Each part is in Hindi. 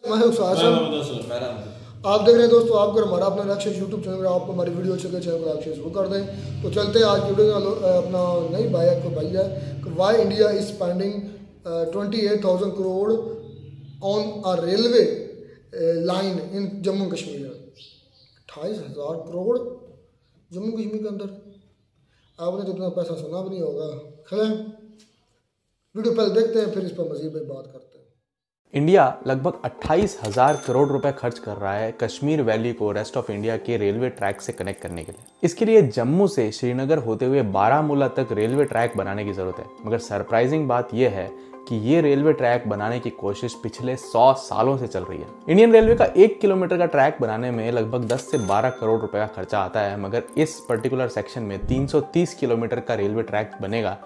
मैं आप देख रहे हैं दोस्तों, आपको हमारा अपना रिएक्शन यूट्यूब चैनल है। आपको हमारी वीडियो अच्छी लगे चैनल को लाइक शुरू कर दें। तो चलते हैं आज की वीडियो में। अपना नई बाइक को भाई है why India is spending 28,000 crore on a railway line in Jammu Kashmir. 28,000 crore Jammu Kashmir के अंदर। आपने तो इतना पैसा सुना भी नहीं होगा। खैर वीडियो पहले देखते हैं, फिर इस पर मजीद बात करते हैं। इंडिया लगभग 28,000 करोड़ रुपए खर्च कर रहा है कश्मीर वैली को रेस्ट ऑफ इंडिया के रेलवे ट्रैक से कनेक्ट करने के लिए। इसके लिए जम्मू से श्रीनगर होते हुए बारामूला तक रेलवे ट्रैक बनाने की जरूरत है। मगर सरप्राइजिंग बात यह है कि ये रेलवे ट्रैक बनाने की कोशिश पिछले 100 सालों से चल रही है। इंडियन रेलवे का 1 किलोमीटर का ट्रैक बनाने में लगभग 10 से 12 करोड़ रुपए का खर्चा आता है, मगर इस पर्टिकुलर सेक्शन में 330 किलोमीटर का रेलवे ट्रैक बनेगा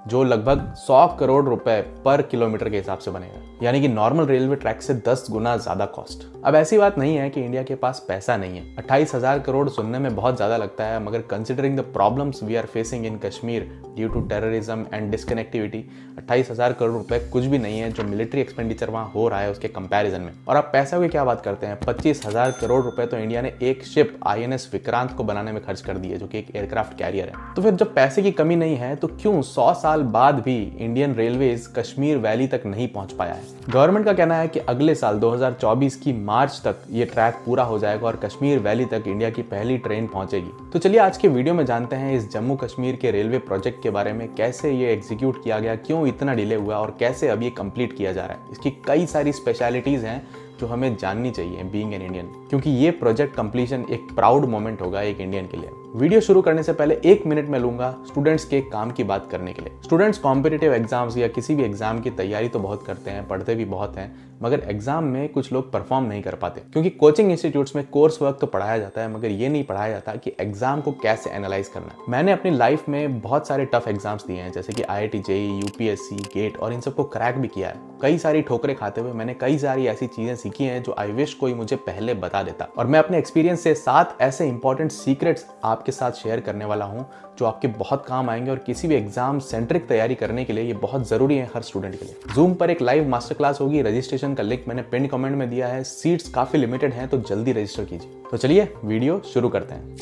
जो लगभग 100 करोड़ रुपए पर किलोमीटर के हिसाब से बनेगा, यानी कि नॉर्मल रेलवे ट्रैक से 10 गुना ज्यादा कॉस्ट। अब ऐसी बात नहीं है कि इंडिया के पास पैसा नहीं है। 28,000 करोड़ सुनने में बहुत ज्यादा लगता है, मगर considering the problems we are facing in Kashmir due to terrorism and disconnectivity, 28,000 crore रुपए कुछ भी नहीं है जो मिलिट्री एक्सपेंडिचर वहां हो रहा है उसके कंपैरिजन में। और आप पैसा की क्या बात करते हैं, 25,000 करोड़ रुपए तो इंडिया ने एक शिप INS विक्रांत को बनाने में खर्च कर दिए, जो कि एक एयरक्राफ्ट कैरियर है। तो फिर जब पैसे की कमी नहीं है तो क्यों 100 साल बाद भी इंडियन रेलवेज कश्मीर वैली तक नहीं पहुंच पाया है। गवर्नमेंट का कहना है कि अगले साल 2024 की मार्च तक ये ट्रैक पूरा हो जाएगा और कश्मीर वैली तक इंडिया की पहली ट्रेन पहुंचेगी। तो चलिए आज के वीडियो में जानते हैं इस जम्मू कश्मीर के रेलवे प्रोजेक्ट के बारे में, कैसे ये एग्जीक्यूट किया गया, क्यों इतना डिले हुआ और कैसे अब ये कंप्लीट किया जा रहा है। इसकी कई सारी स्पेशलिटीज हैं जो हमें जाननी चाहिए बीइंग एन इंडियन, क्योंकि ये प्रोजेक्ट कंप्लीशन एक प्राउड मोमेंट होगा एक इंडियन के लिए। वीडियो शुरू करने से पहले 1 मिनट में लूंगा स्टूडेंट्स के काम की बात करने के लिए। स्टूडेंट्स कॉम्पिटिटिव एग्जाम्स या किसी भी एग्जाम की तैयारी तो बहुत करते हैं, पढ़ते भी बहुत हैं, मगर एग्जाम में कुछ लोग परफॉर्म नहीं कर पाते, क्योंकि कोचिंग इंस्टीट्यूट्स में कोर्स वर्क तो पढ़ाया जाता है, मगर ये नहीं पढ़ाया जाता कि एग्जाम को कैसे एनालाइज करना है। मैंने अपनी लाइफ में बहुत सारे टफ एग्जाम्स दिए हैं, जैसे कि IIT JEE UPSC गेट, और इन सबको क्रैक भी किया है। कई सारी ठोकरें खाते हुए मैंने कई सारी ऐसी चीजें सीखी हैं जो आई विश कोई मुझे पहले बता देता। और मैं अपने एक्सपीरियंस से 7 ऐसे इंपॉर्टेंट सीक्रेट्स आपके साथ शेयर करने वाला हूं जो आपके बहुत काम आएंगे और किसी भी एग्जाम सेंट्रिक तैयारी करने के लिए ये बहुत जरूरी है हर स्टूडेंट के लिए। जूम पर एक लाइव मास्टर क्लास होगी, रजिस्ट्रेशन का लिंक मैंने पिन कमेंट में दिया है। सीट्स काफी लिमिटेड हैं तो जल्दी रजिस्टर कीजिए। तो चलिए वीडियो शुरू करते हैं।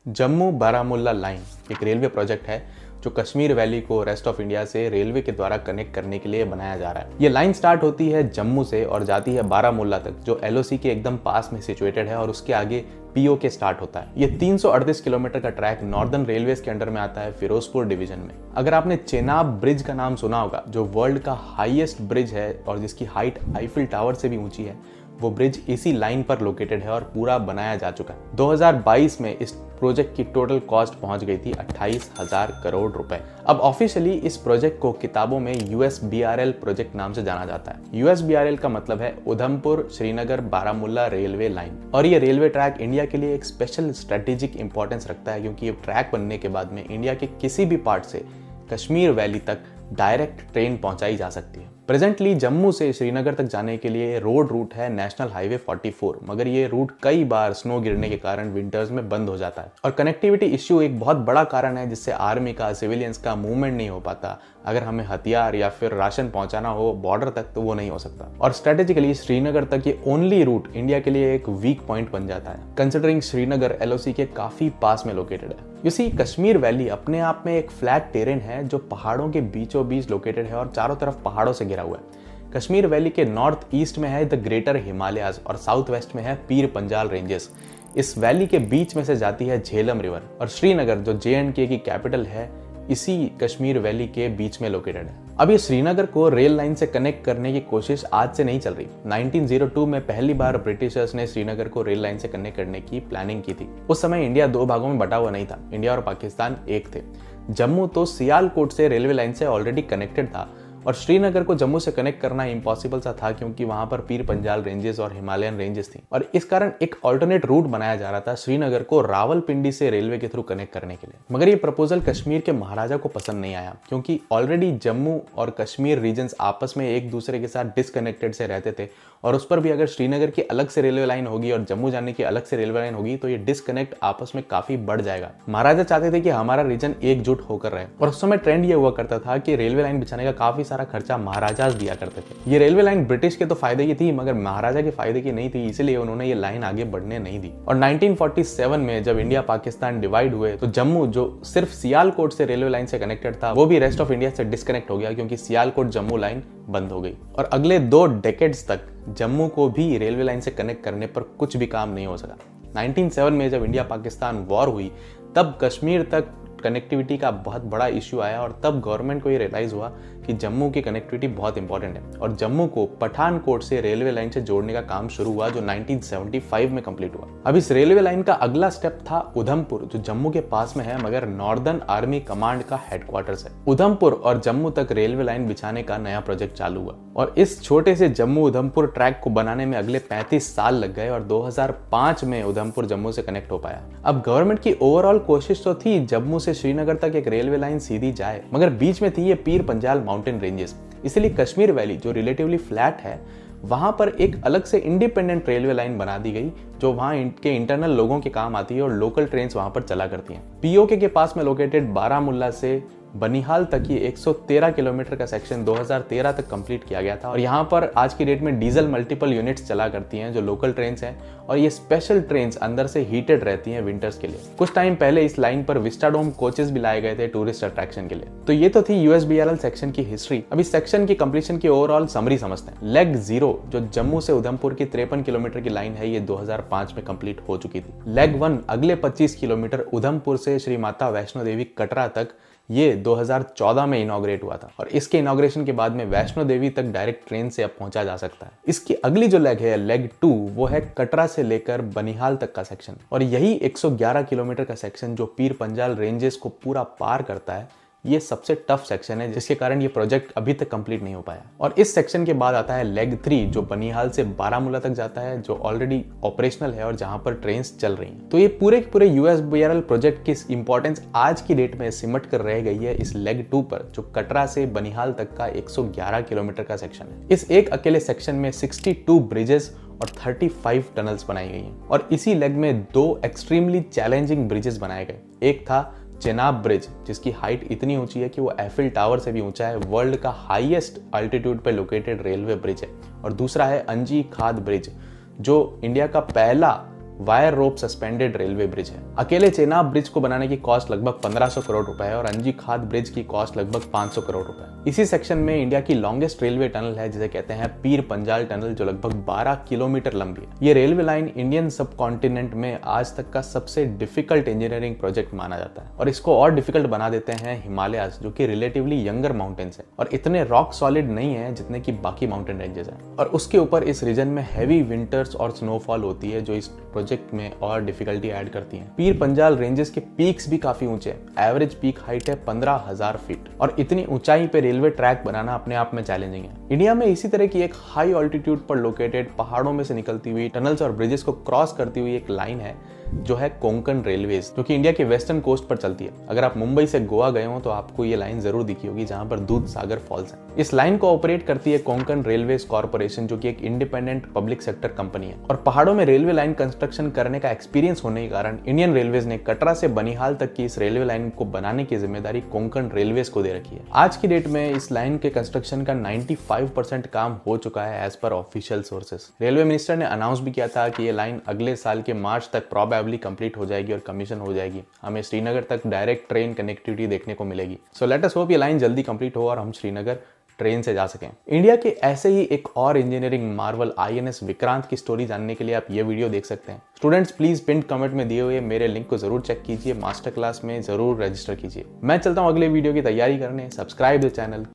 जम्मू बारामूला लाइन एक रेलवे प्रोजेक्ट है जो कश्मीर वैली को रेस्ट ऑफ इंडिया से रेलवे के द्वारा कनेक्ट करने के लिए बनाया जा रहा है। ये लाइन स्टार्ट होती है जम्मू से और जाती है बारामूला तक, जो LOC के एकदम पास में सिचुएटेड है, और उसके आगे POK स्टार्ट होता है। ये 338 किलोमीटर का ट्रैक नॉर्दर्न रेलवेज के अंडर में आता है, फिरोजपुर डिवीजन में। अगर आपने चेनाब ब्रिज का नाम सुना होगा, जो वर्ल्ड का हाईएस्ट ब्रिज है और जिसकी हाइट आईफिल टावर से भी ऊंची है, वो ब्रिज इसी लाइन पर लोकेटेड है और पूरा बनाया जा चुका है। 2022 में इस प्रोजेक्ट की टोटल कॉस्ट पहुंच गई थी 28,000 करोड़ रुपए। अब ऑफिशियली इस प्रोजेक्ट को किताबों में USBRL प्रोजेक्ट नाम से जाना जाता है। USBRL का मतलब है उधमपुर श्रीनगर बारामूला रेलवे लाइन। और ये रेलवे ट्रैक इंडिया के लिए एक स्पेशल स्ट्रेटेजिक इंपॉर्टेंस रखता है, क्योंकि ये ट्रैक बनने के बाद में इंडिया के किसी भी पार्ट से कश्मीर वैली तक डायरेक्ट ट्रेन पहुंचाई जा सकती है। प्रेजेंटली जम्मू से श्रीनगर तक जाने के लिए रोड रूट है नेशनल हाईवे 44, मगर ये रूट कई बार स्नो गिरने के कारण विंटर्स में बंद हो जाता है। और कनेक्टिविटी इश्यू एक बहुत बड़ा कारण है जिससे आर्मी का, सिविलियंस का मूवमेंट नहीं हो पाता। अगर हमें हथियार या फिर राशन पहुंचाना हो बॉर्डर तक तो वो नहीं हो सकता। और स्ट्रेटेजिकली श्रीनगर तक ये ओनली रूट इंडिया के लिए एक वीक पॉइंट बन जाता है, कंसिडरिंग श्रीनगर LOC के काफी पास में लोकेटेड है। इसी कश्मीर वैली अपने आप में एक फ्लैट टेरेन है जो पहाड़ों के बीचों बीच लोकेटेड है और चारों तरफ पहाड़ों से घिरा हुआ है। कश्मीर वैली के नॉर्थ ईस्ट में है द ग्रेटर हिमालयाज और साउथ वेस्ट में है पीर पंजाल रेंजेस। इस वैली के बीच में से जाती है झेलम रिवर, और श्रीनगर जो JNK की कैपिटल है इसी कश्मीर वैली के बीच में लोकेटेड है। अब ये श्रीनगर को रेल लाइन से कनेक्ट करने की कोशिश आज से नहीं चल रही। 1902 में पहली बार ब्रिटिशर्स ने श्रीनगर को रेल लाइन से कनेक्ट करने की प्लानिंग की थी। उस समय इंडिया 2 भागों में बटा हुआ नहीं था, इंडिया और पाकिस्तान एक थे। जम्मू तो सियालकोट से रेलवे लाइन से ऑलरेडी कनेक्टेड था, और श्रीनगर को जम्मू से कनेक्ट करना इम्पॉसिबल सा था, क्योंकि वहां पर पीर पंजाल रेंजेस और हिमालयन रेंजेस थी। और इस कारण एक ऑल्टरनेट रूट बनाया जा रहा था श्रीनगर को रावलपिंडी से रेलवे के थ्रू कनेक्ट करने के लिए। मगर ये प्रपोजल कश्मीर के महाराजा को पसंद नहीं आया, क्योंकि ऑलरेडी जम्मू और कश्मीर रीजन्स आपस में एक दूसरे के साथ डिसकनेक्टेड से रहते थे, और उस पर भी अगर श्रीनगर की अलग से रेलवे लाइन होगी और जम्मू जाने की अलग से रेलवे लाइन होगी तो ये डिसकनेक्ट आपस में काफी बढ़ जाएगा। महाराजा चाहते थे कि हमारा रीजन एकजुट होकर रहे, और उस समय ट्रेंड ये हुआ करता था कि रेलवे लाइन बिछाने का काफी सारा सारा खर्चा महाराजाज दिया करते थे। ये रेलवे लाइन ब्रिटिश के तो फायदे की थी मगर महाराजा के फायदे की नहीं थी, इसलिए उन्होंने ये लाइन आगे बढ़ने नहीं दी। और 1947 में जब इंडिया पाकिस्तान डिवाइड हुए तो जम्मू जो सिर्फ सियालकोट से रेलवे लाइन से कनेक्टेड था वो भी रेस्ट ऑफ इंडिया से डिस्कनेक्ट हो गया क्योंकि सियालकोट जम्मू लाइन बंद हो गई। और अगले 2 डेकेड्स तक जम्मू को भी रेलवे लाइन से कनेक्ट करने पर कुछ भी काम नहीं हो सका। 1907 में जब इंडिया पाकिस्तान वॉर हुई तब कश्मीर तक कनेक्टिविटी का बहुत बड़ा इश्यू आया और तब गवर्नमेंट को ये रियलाइज हुआ कि जम्मू की कनेक्टिविटी बहुत इंपॉर्टेंट है और जम्मू को पठानकोट से रेलवे लाइन से जोड़ने का काम शुरू हुआ जो 1975 में कंप्लीट हुआ। अब इस रेलवे लाइन का अगला स्टेप था उधमपुर जो जम्मू के पास में है मगर नॉर्दर्न आर्मी कमांड का हेडक्वार्टर्स है। उधमपुर और जम्मू तक रेलवे लाइन बिछाने का नया प्रोजेक्ट चालू हुआ और इस छोटे से जम्मू उधमपुर ट्रैक को बनाने में अगले 35 साल लग गए और 2005 में उधमपुर जम्मू से कनेक्ट हो पाया। अब गवर्नमेंट की ओवरऑल कोशिश तो थी जम्मू से श्रीनगर तक एक रेलवे लाइन सीधी जाए मगर बीच में थी ये पीर पंजाल माउंटेन रेंजेस, इसलिए कश्मीर वैली जो रिलेटिवली फ्लैट है वहां पर एक अलग से इंडिपेंडेंट रेलवे लाइन बना दी गई जो वहां के इंटरनल लोगों के काम आती है और लोकल ट्रेन्स वहां पर चला करती हैं। पीओके के पास में लोकेटेड बारामुल्ला से बनिहाल तक ये 113 किलोमीटर का सेक्शन 2013 तक कंप्लीट किया गया था और यहाँ पर आज की डेट में डीजल मल्टीपल यूनिट्स चला करती हैं जो लोकल ट्रेन्स हैं और ये स्पेशल ट्रेन्स अंदर से हीटेड रहती हैं विंटर्स के लिए। कुछ टाइम पहले इस लाइन पर विस्टाडोम कोचेस भी लाए गए थे टूरिस्ट अट्रैक्शन के लिए। तो ये तो थी यूएसबीआरएल सेक्शन की हिस्ट्री। अब इस सेक्शन की कंप्लीशन की ओवरऑल समरी समझते हैं। लेग 0 जो जम्मू से उधमपुर की 53 किलोमीटर की लाइन है ये 2005 में कंप्लीट हो चुकी थी। लेग 1 अगले 25 किलोमीटर उधमपुर से श्री माता वैष्णो देवी कटरा तक ये 2014 में इनॉग्रेट हुआ था और इसके इनॉग्रेशन के बाद में वैष्णो देवी तक डायरेक्ट ट्रेन से अब पहुंचा जा सकता है। इसकी अगली जो लेग है लेग 2 वो है कटरा से लेकर बनिहाल तक का सेक्शन और यही 111 किलोमीटर का सेक्शन जो पीर पंजाल रेंजेस को पूरा पार करता है ये सबसे टफ सेक्शन है जिसके कारण ये प्रोजेक्ट अभी तक कंप्लीट नहीं हो पाया। और इस सेक्शन के बाद आता है लेग 3 जो बनिहाल से बारामूला तक जाता है जो ऑलरेडी ऑपरेशनल है और जहां पर ट्रेन्स चल रही हैं। तो ये पूरे के पूरे यूएसबीआरएल प्रोजेक्ट की इंपॉर्टेंस आज की डेट में सिमट कर रह गई है इस लेग 2 पर जो कटरा से बनिहाल तक का 111 किलोमीटर का सेक्शन है। इस एक अकेले सेक्शन में 62 ब्रिजेस और 35 टनल्स बनाई गई हैं और इसी लेग में 2 एक्सट्रीमली चैलेंजिंग ब्रिजेस बनाए गए। एक था चेनाब ब्रिज जिसकी हाइट इतनी ऊंची है कि वो एफिल टावर से भी ऊंचा है, वर्ल्ड का हाईएस्ट अल्टीट्यूड पे लोकेटेड रेलवे ब्रिज है। और दूसरा है अंजी खाद ब्रिज जो इंडिया का पहला wire rope suspended railway bridge है। अकेले चेनाब ब्रिज को बनाने की कॉस्ट लगभग 1500 करोड़ रुपए है और अंजी खाद ब्रिज की कॉस्ट लगभग 500 करोड़ रुपए। इसी सेक्शन में इंडिया की लॉन्गेस्ट रेलवे टनल है जिसे कहते हैं पीर पंजाल टनल जो लगभग 12 किलोमीटर लंबी है। ये रेलवे लाइन इंडियन सब कॉन्टिनेंट में आज तक का सबसे डिफिकल्ट इंजीनियरिंग प्रोजेक्ट माना जाता है और इसको और डिफिकल्ट बना देते हैं हिमालयाज जो कि रिलेटिवली यंगर माउंटेन्स है और इतने रॉक सॉलिड नहीं है जितने की बाकी माउंटेन रेंजेस हैं और उसके ऊपर इस रीजन में हैवी विंटर्स और स्नोफॉल होती है जो इस प्रोजेक्ट में और डिफिकल्टी ऐड करती हैं। पीर पंजाल रेंजेस के पीक्स भी काफी ऊंचे हैं। एवरेज पीक हाइट है 15,000 फीट और इतनी ऊंचाई पे रेलवे ट्रैक बनाना अपने आप में चैलेंजिंग है। इंडिया में इसी तरह की एक हाई ऑल्टीट्यूड पर लोकेटेड पहाड़ों में से निकलती हुई टनल्स और ब्रिजेस को क्रॉस करती हुई एक लाइन है जो है कोंकण रेलवेज जो कि इंडिया के वेस्टर्न कोस्ट पर चलती है। अगर आप मुंबई से गोवा गए हो तो आपको ये लाइन जरूर दिखी होगी जहां पर दूध सागर फॉल्स है। इस लाइन को ऑपरेट करती है कोंकण रेलवेज कॉर्पोरेशन जो कि एक इंडिपेंडेंट पब्लिक सेक्टर कंपनी है और पहाड़ों में रेलवे लाइन कंस्ट्रक्शन करने का एक्सपीरियंस होने के कारण इंडियन रेलवेज ने कटरा से बनिहाल तक की इस रेलवे लाइन को बनाने की जिम्मेदारी कोंकण रेलवेज को दे रखी है। आज की डेट में इस लाइन के कंस्ट्रक्शन का 95% काम हो चुका है as per official sources. Railway minister ने अनाउंस भी किया था कि ये लाइन अगले साल के मार्च तक प्रोबेबली कंप्लीट हो जाएगी और कमीशन हो जाएगी। हमें श्रीनगर तक डायरेक्ट ट्रेन कनेक्टिविटी देखने को मिलेगी। सो लेट अस होप ये लाइन जल्दी कंप्लीट हो और हम श्रीनगर ट्रेन से जा सकें। इंडिया के ऐसे ही एक और इंजीनियरिंग मार्वल आईएनएस विक्रांत की स्टोरी जानने के लिए आप ये वीडियो देख सकते हैं। स्टूडेंट्स प्लीज पिन कमेंट में दिए हुए मेरे लिंक को जरूर चेक कीजिए, मास्टर क्लास में जरूर रजिस्टर कीजिए। मैं चलता हूँ अगले वीडियो की तैयारी करने। Subscribe the channel.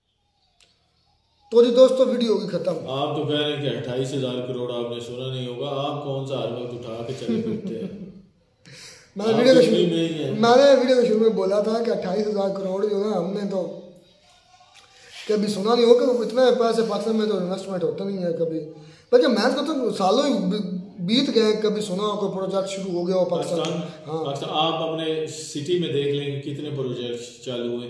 तो जी दोस्तों वीडियो होगी खत्म। आप तो कह रहे हैं कि 28,000 करोड़ आपने सुना नहीं होगा। आप कौन सा हर वक्त उठा के चले फिरते हैं। मैंने वीडियो के शुरू में बोला था कि 28,000 करोड़ जो है हमने तो कभी सुना नहीं होगा। इतने पैसे पाकिस्तान में तो इन्वेस्टमेंट होता नहीं है कभी, बल्कि मैच को तो सालों बीत गए, कभी सुना हो कोई प्रोजेक्ट शुरू हो गया हो पाकिस्तान। हाँ, आप अपने सिटी में देख लेंगे कितने प्रोजेक्ट चालू हुए।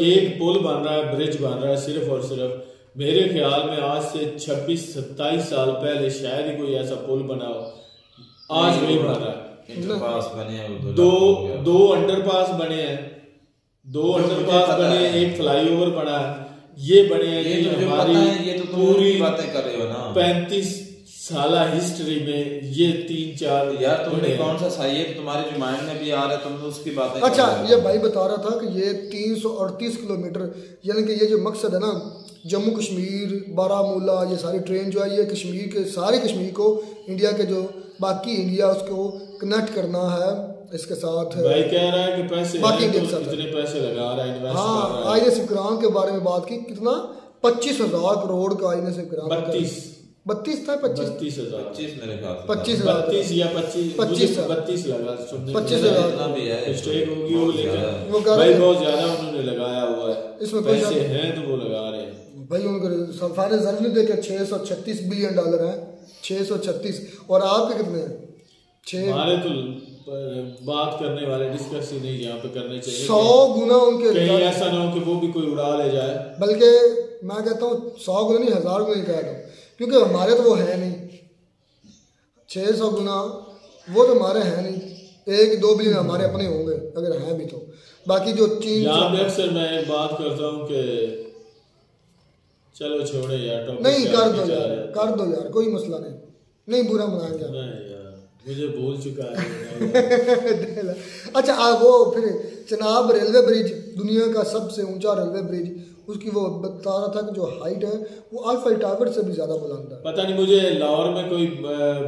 एक पुल बन रहा है, ब्रिज बन रहा है, सिर्फ और सिर्फ मेरे ख्याल में आज से 26-27 साल पहले शायद ही कोई ऐसा पुल बना हो। आज नहीं बन रहा है। इंटरपास बने हैं, दो अंडरपास बने हैं, 2 अंडरपास बने हैं, एक फ्लाईओवर बना है। ये बने हैं ये तो जो हमारी पता है, ये तो तुम पूरी बातें कर रहे हो ना। 35 साल हिस्ट्री में ये 3-4 यार तुमने कौन सा सही है, तुम्हारे जो माइंड में भी आ रहा है तुम तो उसकी बातें अच्छा, कर रहे हो। ये भाई बता रहा था कि ये 338 किलोमीटर, यानी कि ये जो मकसद है ना, जम्मू कश्मीर, बारामूला, ये सारी ट्रेन जो है ये कश्मीर के सारे कश्मीर को इंडिया के जो बाकी इंडिया उसको कनेक्ट करना है इसके साथ। भाई कह रहा है कि पैसे बाकी हैं, इंडिया तो के साथ इतने पैसे लगा रहा है, इन्वेस्ट कर हाँ, रहा है। आईएनएस विक्रांत के बारे में बात की, कितना 25,000 करोड़ का आईएनएस विक्रांत का। 32 था 25 32,000 25 मेरे ख्याल से 25,000 32 या 25 25 32 लगा सुनने 25,000 इतना भी है, मिस्टेक होगी वो, वो लेकिन कह भाई रहे हैं। बहुत ज्यादा उन्होंने लगाया हुआ है, इसमें कोई पैसे शक- हैं तो वो लगा रहे हैं। भाई उनके सरकारी रिजर्व नहीं देखे, 636 बिलियन डॉलर है, 636। और आपके कितने हैं? 6 हमारे तो बात करने वाले डिस्कस ही नहीं यहाँ पे करने चाहिए। 100 गुना उनके कहीं रिजर्व। ऐसा ना हो कि वो भी कोई उड़ा ले जाए। बल्कि मैं कहता हूँ 100 गुना नहीं, 1000 गुना ही कहता हूँ, क्योंकि हमारे तो वो है नहीं। 600 गुना वो तो हमारे हैं नहीं, 1-2 बिलियन हमारे अपने होंगे अगर हैं भी तो। बाकी जो चीन यहाँ पे अक्सर मैं एक बात करता हूँ कि चलो छोड़े यार, टॉपिक नहीं, क्या कर दो जा यार, रहा है। कर दो यार, कोई मसला नहीं, नहीं बुरा मनाएंगे। नहीं यार, मुझे भूल चुका है। अच्छा, वो फिर चनाब रेलवे ब्रिज, दुनिया का सबसे ऊंचा रेलवे ब्रिज, उसकी वो बता रहा था कि जो हाइट है वो आईफल टावर से भी ज्यादा बुलंद है। पता नहीं, मुझे लाहौर में कोई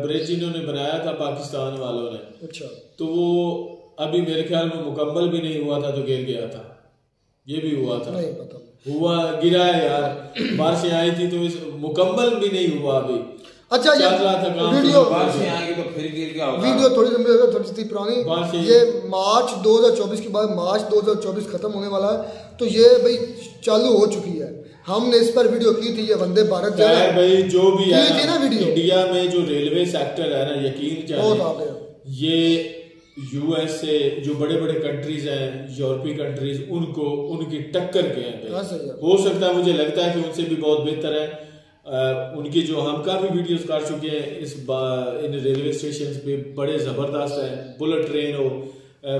ब्रिज इन्होंने बनाया था पाकिस्तान वालों ने, अच्छा, तो वो अभी मेरे ख्याल में मुकम्मल भी नहीं हुआ था तो गिर गया था। ये भी हुआ था, नहीं पता। हुआ गिरा है यार, बारिशें आई थी तो इस मुकम्मल भी नहीं हुआ अभी। अच्छा, ये चल रहा था काम, वीडियो तो बारिशें आएंगी तो फिर गिर गया होगा। वीडियो थोड़ी लंबी हो गई, थोड़ी सी पुरानी। बारिशें- ये मार्च 2024 के बाद मार्च 2024 खत्म होने वाला है, तो ये भाई चालू हो चुकी है। हमने इस पर वीडियो की थी, ये वंदे भारत जो खैर है भाई जो भी है की थी ना वीडियो, इंडिया में जो रेलवे सेक्टर है ना, यकीन बहुत जाने आ गया। ये यूएसए जो बड़े बड़े कंट्रीज हैं, यूरोपीय कंट्रीज, उनको उनकी टक्कर के हैं हाँ, सही है। हो सकता है, मुझे लगता है कि उनसे भी बहुत बेहतर है। उनकी जो हम काफी वीडियोस कर चुके हैं इन रेलवे स्टेशन पे, बड़े जबरदस्त हैं। बुलेट ट्रेन हो,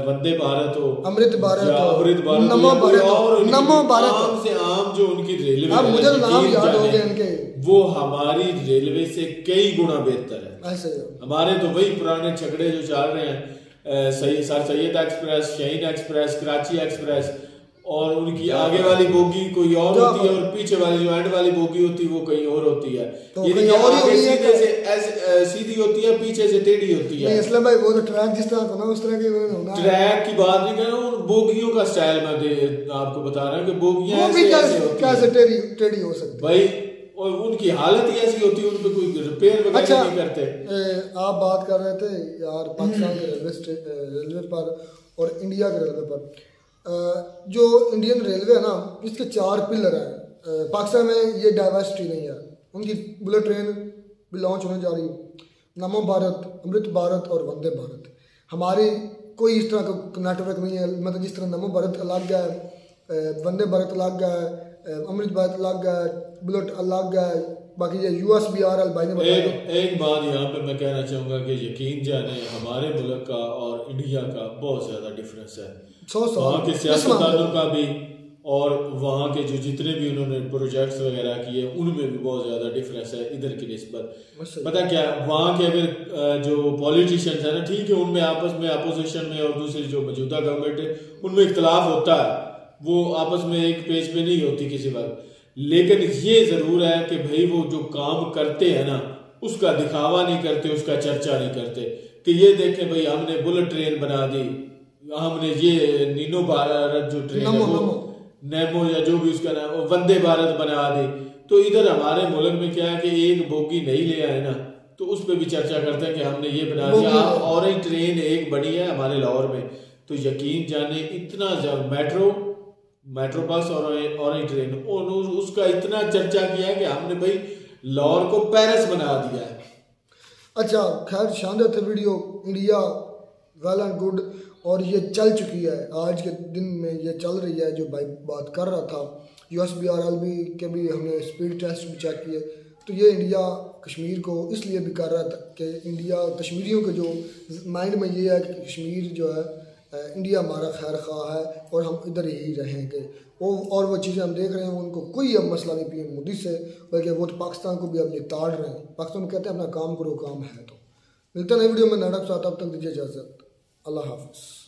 वंदे भारत हो, अमृत भारत या हो, अमृत भारत नमो हो, या कोई भारत हो, और उनकी नमो भारत हो। आम से आम जो उनकी रेलवे अब है, मुझे तो नाम यकीन याद हो जाने, गए इनके। वो हमारी रेलवे से कई गुना बेहतर है। ऐसे ही है। हमारे तो वही पुराने छकड़े जो चल रहे हैं, sir Syed express, Shaheen express, Karachi express, और उनकी आगे वाली बोगी कोई और होती है और पीछे वाली जो एंड वाली बोगी होती है वो कहीं और होती है। तो ये कहीं देखिए, और ही आगे होती है सीधे से सीधी होती है, पीछे से टेढ़ी होती है। नहीं, इसलिए भाई वो तो ट्रैक जिस तरह था ना उस तरह के उन्होंने होना है। ट्रैक की बात नहीं कर रहा हूँ, उन बोगियों का स्टाइल मैं आपको बता रहा हूँ कि बोगियां वो भी ऐसे ऐसे होती कैसे हैं। टेढ़ी हो सकती है भाई, और उनकी हालत ही ऐसी होती है, उन पे कोई रिपेयर वगैरह अच्छा, नहीं करते। आप बात कर रहे थे यार पाकिस्तान के रेलवे पर और इंडिया के रेलवे पर। जो इंडियन रेलवे है ना, इसके 4 पिलर हैं। पाकिस्तान में ये डाइवर्सिटी नहीं है। उनकी बुलेट ट्रेन भी लॉन्च होने जा रही है, नमो भारत, अमृत भारत और वंदे भारत। हमारी कोई इस तरह का नेटवर्क नहीं है, मतलब जिस तरह नमो भारत अलग है, वंदे भारत अलग है, अमृत भारत अलग है, बुलेट अलग है, बाकी ये USBRL भाई ने बताया। एक बात यहाँ पे मैं कहना चाहूंगा कि यकीन जाने हमारे मुल्क का और इंडिया का बहुत ज्यादा डिफरेंस है। 100 साल वहाँ के सियासतदानों का भी, और वहाँ के जो जितने भी उन्होंने प्रोजेक्ट्स वगैरह किए उनमें भी बहुत ज्यादा डिफरेंस है इधर की निस्बत। पता क्या, वहाँ के अगर जो पॉलिटिशियंस है ना, ठीक है, उनमें आपस में अपोजिशन में और दूसरी जो मौजूदा गवर्नमेंट है उनमें इख्तलाफ होता है, वो आपस में एक पेज पे नहीं होती किसी वक्त, लेकिन ये जरूर है कि भाई वो जो काम करते हैं ना उसका दिखावा नहीं करते, उसका चर्चा नहीं करते कि ये देखें भाई हमने बुलेट ट्रेन बना दी, हमने ये नीनो भारत जो ट्रेन है वो नेमो या जो भी उसका नाम, वंदे भारत बना दी। तो इधर हमारे मुल्क में क्या है कि एक बोगी नहीं ले आए ना तो उस पर भी चर्चा करते हैं कि हमने ये बना दिया, और ही ट्रेन एक बनी है हमारे लाहौर में। तो यकीन जाने इतना मेट्रो बस और ही ट्रेन, उसका इतना चर्चा किया है कि हमने भाई लाहौर को पेरिस बना दिया है। अच्छा, खैर शानदार था video, India well and good, और ये चल चुकी है, आज के दिन में ये चल रही है। जो भाई बात कर रहा था USBRL भी के भी हमने स्पीड टेस्ट भी चेक किए, तो ये इंडिया कश्मीर को इसलिए भी कर रहा था कि इंडिया कश्मीरियों के जो माइंड में ये है कि कश्मीर जो है इंडिया हमारा खैर खा है और हम इधर ही रहेंगे। और वो चीज़ें हम देख रहे हैं, उनको कोई अब मसला नहीं पीएम मोदी से, बल्कि वो तो पाकिस्तान को भी अब निताड़ रहे हैं। पाकिस्तान कहते हैं अपना काम करो, काम है तो। मिलते हैं नई वीडियो में, नाटक साथ, तब तक दीजिए इजाज़त। अल्लाह हाफ़िज़।